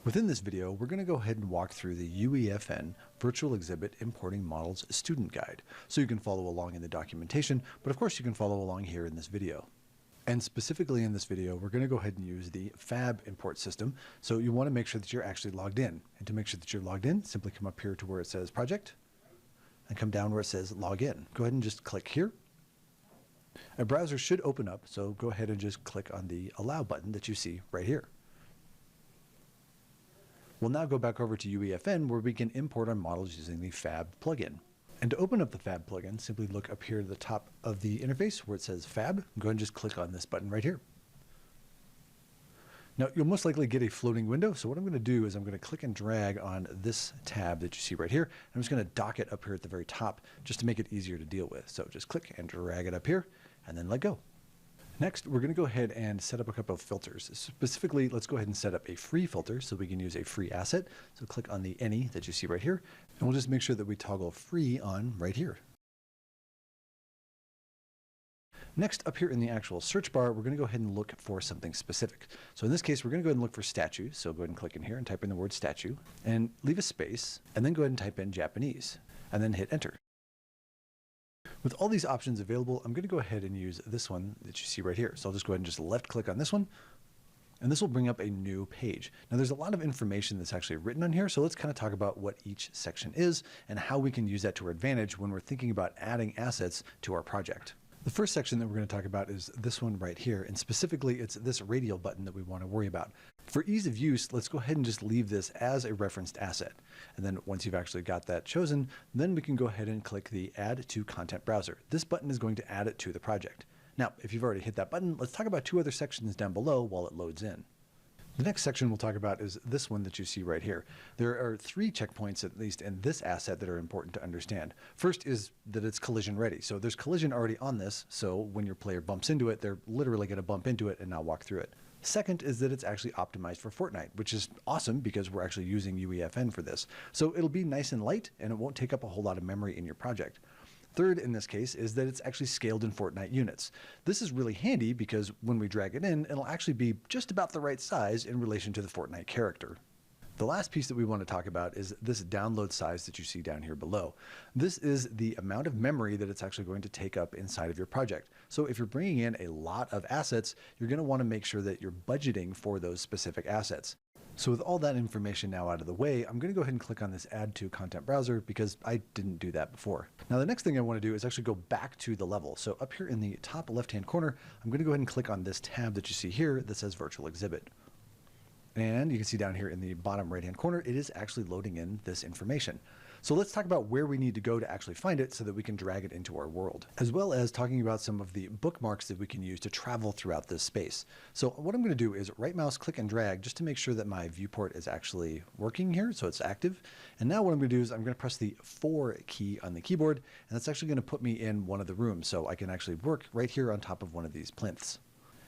Within this video, we're going to go ahead and walk through the UEFN Virtual Exhibit Importing Models Student Guide, so you can follow along in the documentation, but of course you can follow along here in this video. And specifically in this video, we're going to go ahead and use the Fab import system, so you want to make sure that you're actually logged in. And to make sure that you're logged in, simply come up here to where it says Project, and come down where it says Log In. Go ahead and just click here. A browser should open up, so go ahead and just click on the Allow button that you see right here. We'll now go back over to UEFN where we can import our models using the Fab plugin. And to open up the Fab plugin, simply look up here at the top of the interface where it says Fab. Go ahead and just click on this button right here. Now, you'll most likely get a floating window, so what I'm going to do is I'm going to click and drag on this tab that you see right here. I'm just going to dock it up here at the very top just to make it easier to deal with. So just click and drag it up here and then let go. Next, we're going to go ahead and set up a couple of filters. Specifically, let's go ahead and set up a free filter so we can use a free asset. So click on the any that you see right here, and we'll just make sure that we toggle free on right here. Next, up here in the actual search bar, we're going to go ahead and look for something specific. So in this case, we're going to go ahead and look for statue. So go ahead and click in here and type in the word statue, and leave a space, and then go ahead and type in Japanese, and then hit enter. With all these options available, I'm going to go ahead and use this one that you see right here. So I'll just go ahead and just left click on this one, and this will bring up a new page. Now there's a lot of information that's actually written on here, so let's kind of talk about what each section is and how we can use that to our advantage when we're thinking about adding assets to our project. The first section that we're going to talk about is this one right here, and specifically it's this radial button that we want to worry about. For ease of use, let's go ahead and just leave this as a referenced asset. And then once you've actually got that chosen, then we can go ahead and click the Add to Content Browser. This button is going to add it to the project. Now, if you've already hit that button, let's talk about two other sections down below while it loads in. The next section we'll talk about is this one that you see right here. There are 3 checkpoints, at least in this asset, that are important to understand. First is that it's collision ready. So there's collision already on this, so when your player bumps into it, they're literally going to bump into it and not walk through it. Second is that it's actually optimized for Fortnite, which is awesome because we're actually using UEFN for this. So it'll be nice and light, and it won't take up a whole lot of memory in your project. Third, in this case, is that it's actually scaled in Fortnite units. This is really handy because when we drag it in, it'll actually be just about the right size in relation to the Fortnite character. The last piece that we want to talk about is this download size that you see down here below. This is the amount of memory that it's actually going to take up inside of your project. So if you're bringing in a lot of assets, you're going to want to make sure that you're budgeting for those specific assets. So with all that information now out of the way, I'm going to go ahead and click on this Add to Content Browser because I didn't do that before. Now the next thing I want to do is actually go back to the level. So up here in the top left-hand corner, I'm going to go ahead and click on this tab that you see here that says Virtual Exhibit. And you can see down here in the bottom right-hand corner, it is actually loading in this information. So let's talk about where we need to go to actually find it so that we can drag it into our world, as well as talking about some of the bookmarks that we can use to travel throughout this space. So what I'm going to do is right mouse click and drag just to make sure that my viewport is actually working here, so it's active. And now what I'm going to do is I'm going to press the 4 key on the keyboard, and that's actually going to put me in one of the rooms, so I can actually work right here on top of one of these plinths.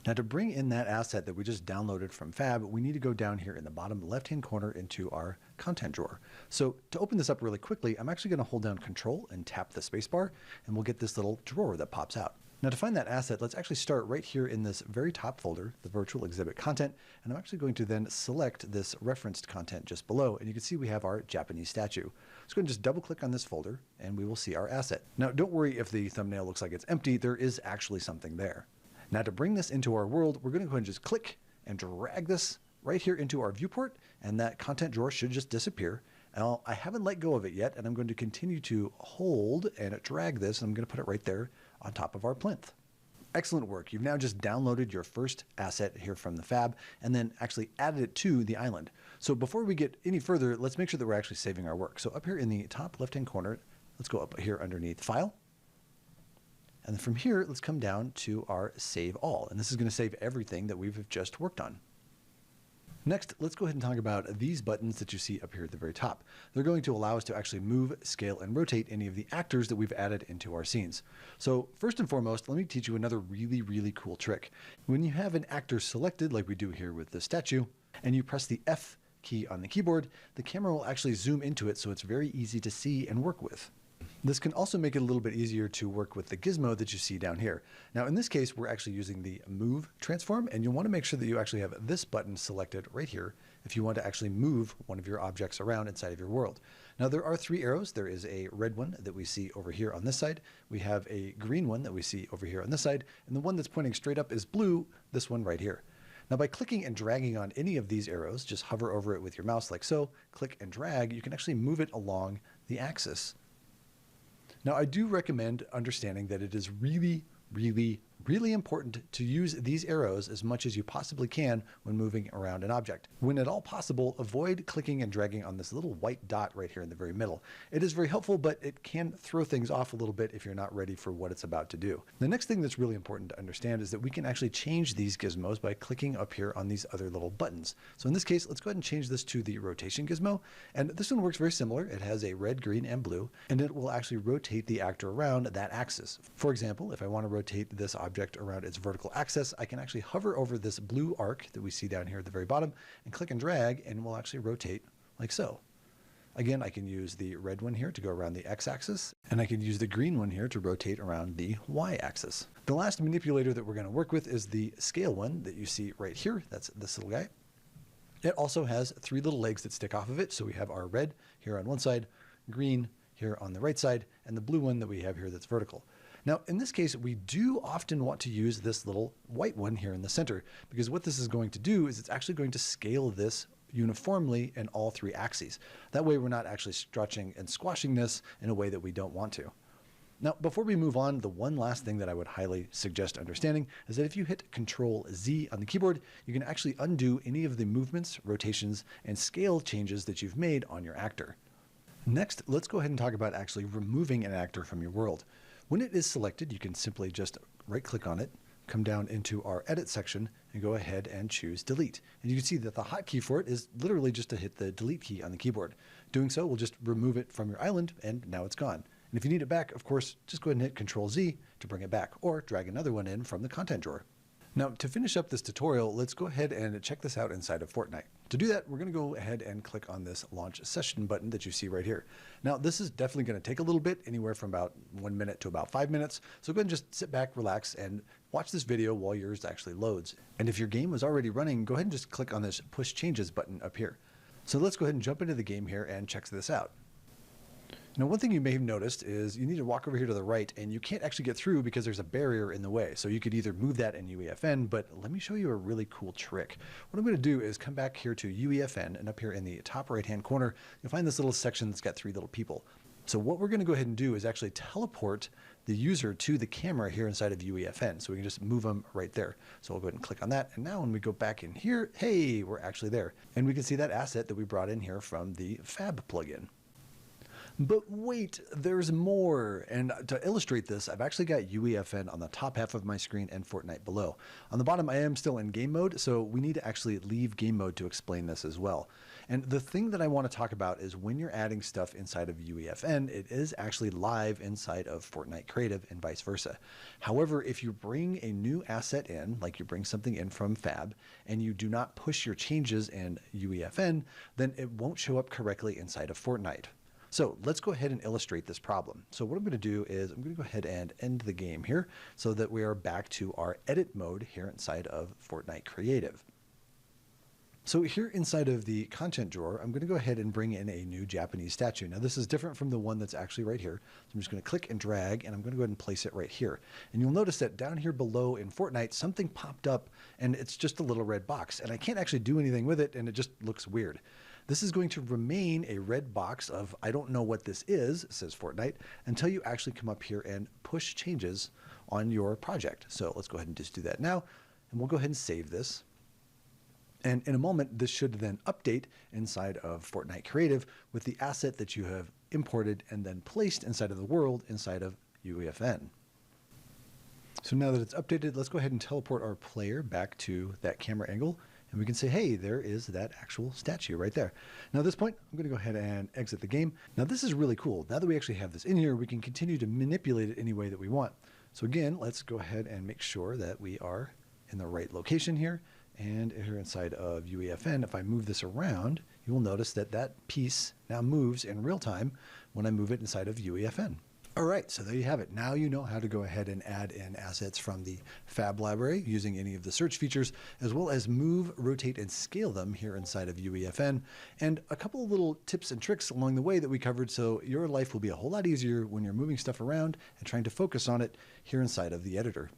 Now to bring in that asset that we just downloaded from Fab, we need to go down here in the bottom left-hand corner into our content drawer. So to open this up really quickly, I'm actually going to hold down Control and tap the spacebar, and we'll get this little drawer that pops out. Now to find that asset, let's actually start right here in this very top folder, the Virtual Exhibit Content, and I'm actually going to then select this referenced content just below, and you can see we have our Japanese statue. Let's go ahead and just double click on this folder, and we will see our asset. Now don't worry if the thumbnail looks like it's empty, there is actually something there. Now to bring this into our world, we're going to go ahead and just click and drag this right here into our viewport, and that content drawer should just disappear. Now, I haven't let go of it yet, and I'm going to continue to hold and drag this, and I'm going to put it right there on top of our plinth. Excellent work. You've now just downloaded your first asset here from the Fab, and then actually added it to the island. So before we get any further, let's make sure that we're actually saving our work. So up here in the top left-hand corner, let's go up here underneath File. And then from here, let's come down to our Save All. And this is going to save everything that we've just worked on. Next, let's go ahead and talk about these buttons that you see up here at the very top. They're going to allow us to actually move, scale, and rotate any of the actors that we've added into our scenes. So first and foremost, let me teach you another really cool trick. When you have an actor selected, like we do here with the statue, and you press the F key on the keyboard, the camera will actually zoom into it so it's very easy to see and work with. This can also make it a little bit easier to work with the gizmo that you see down here. Now in this case, we're actually using the Move transform, and you'll want to make sure that you actually have this button selected right here, if you want to actually move one of your objects around inside of your world. Now there are 3 arrows. There is a red one that we see over here on this side. We have a green one that we see over here on this side. And the one that's pointing straight up is blue, this one right here. Now by clicking and dragging on any of these arrows, just hover over it with your mouse like so, click and drag, you can actually move it along the axis. Now I do recommend understanding that it is really important to use these arrows as much as you possibly can when moving around an object. When at all possible, avoid clicking and dragging on this little white dot right here in the very middle. It is very helpful, but it can throw things off a little bit if you're not ready for what it's about to do. The next thing that's really important to understand is that we can actually change these gizmos by clicking up here on these other little buttons. So in this case, let's go ahead and change this to the rotation gizmo. And this one works very similar. It has a red, green, and blue, and it will actually rotate the actor around that axis. For example, if I want to rotate this object around its vertical axis, I can actually hover over this blue arc that we see down here at the very bottom and click and drag, and we'll actually rotate like so. Again, I can use the red one here to go around the x-axis, and I can use the green one here to rotate around the y-axis. The last manipulator that we're going to work with is the scale one that you see right here. That's this little guy. It also has 3 little legs that stick off of it. So we have our red here on one side, green here on the right side, and the blue one that we have here that's vertical. Now, in this case, we do often want to use this little white one here in the center, because what this is going to do is it's actually going to scale this uniformly in all 3 axes. That way we're not actually stretching and squashing this in a way that we don't want to. Now, before we move on, the one last thing that I would highly suggest understanding is that if you hit Control Z on the keyboard, you can actually undo any of the movements, rotations, and scale changes that you've made on your actor. Next, let's go ahead and talk about actually removing an actor from your world. When it is selected, you can simply just right-click on it, come down into our Edit section, and go ahead and choose Delete. And you can see that the hotkey for it is literally just to hit the Delete key on the keyboard. Doing so will just remove it from your island, and now it's gone. And if you need it back, of course, just go ahead and hit Control Z to bring it back, or drag another one in from the content drawer. Now, to finish up this tutorial, let's go ahead and check this out inside of Fortnite. To do that, we're going to go ahead and click on this Launch Session button that you see right here. Now, this is definitely going to take a little bit, anywhere from about 1 minute to about 5 minutes. So go ahead and just sit back, relax, and watch this video while yours actually loads. And if your game was already running, go ahead and just click on this Push Changes button up here. So let's go ahead and jump into the game here and check this out. Now, one thing you may have noticed is you need to walk over here to the right, and you can't actually get through because there's a barrier in the way. So you could either move that in UEFN, but let me show you a really cool trick. What I'm going to do is come back here to UEFN, and up here in the top right-hand corner, you'll find this little section that's got 3 little people. So what we're going to go ahead and do is actually teleport the user to the camera here inside of UEFN. So we can just move them right there. So we'll go ahead and click on that. And now when we go back in here, hey, we're actually there. And we can see that asset that we brought in here from the Fab plugin. But wait, there's more. And to illustrate this, I've actually got UEFN on the top half of my screen and Fortnite below. On the bottom, I am still in game mode, so we need to actually leave game mode to explain this as well. And the thing that I want to talk about is when you're adding stuff inside of UEFN, it is actually live inside of Fortnite Creative and vice versa. However, if you bring a new asset in, like you bring something in from Fab, and you do not push your changes in UEFN, then it won't show up correctly inside of Fortnite. So let's go ahead and illustrate this problem. So what I'm going to do is I'm going to go ahead and end the game here so that we are back to our edit mode here inside of Fortnite Creative. So here inside of the content drawer, I'm going to go ahead and bring in a new Japanese statue. Now this is different from the one that's actually right here. So I'm just going to click and drag, and I'm going to go ahead and place it right here. And you'll notice that down here below in Fortnite, something popped up, and it's just a little red box. And I can't actually do anything with it, and it just looks weird. This is going to remain a red box of I don't know what this is, says Fortnite, until you actually come up here and push changes on your project. So let's go ahead and just do that now, and we'll go ahead and save this. And in a moment, this should then update inside of Fortnite Creative with the asset that you have imported and then placed inside of the world inside of UEFN. So now that it's updated, let's go ahead and teleport our player back to that camera angle. And we can say, hey, there is that actual statue right there. Now at this point, I'm going to go ahead and exit the game. Now this is really cool. Now that we actually have this in here, we can continue to manipulate it any way that we want. So again, let's go ahead and make sure that we are in the right location here. And here inside of UEFN, if I move this around, you will notice that that piece now moves in real time when I move it inside of UEFN. All right, so there you have it. Now you know how to go ahead and add in assets from the Fab library using any of the search features, as well as move, rotate, and scale them here inside of UEFN, and a couple of little tips and tricks along the way that we covered, so your life will be a whole lot easier when you're moving stuff around and trying to focus on it here inside of the editor.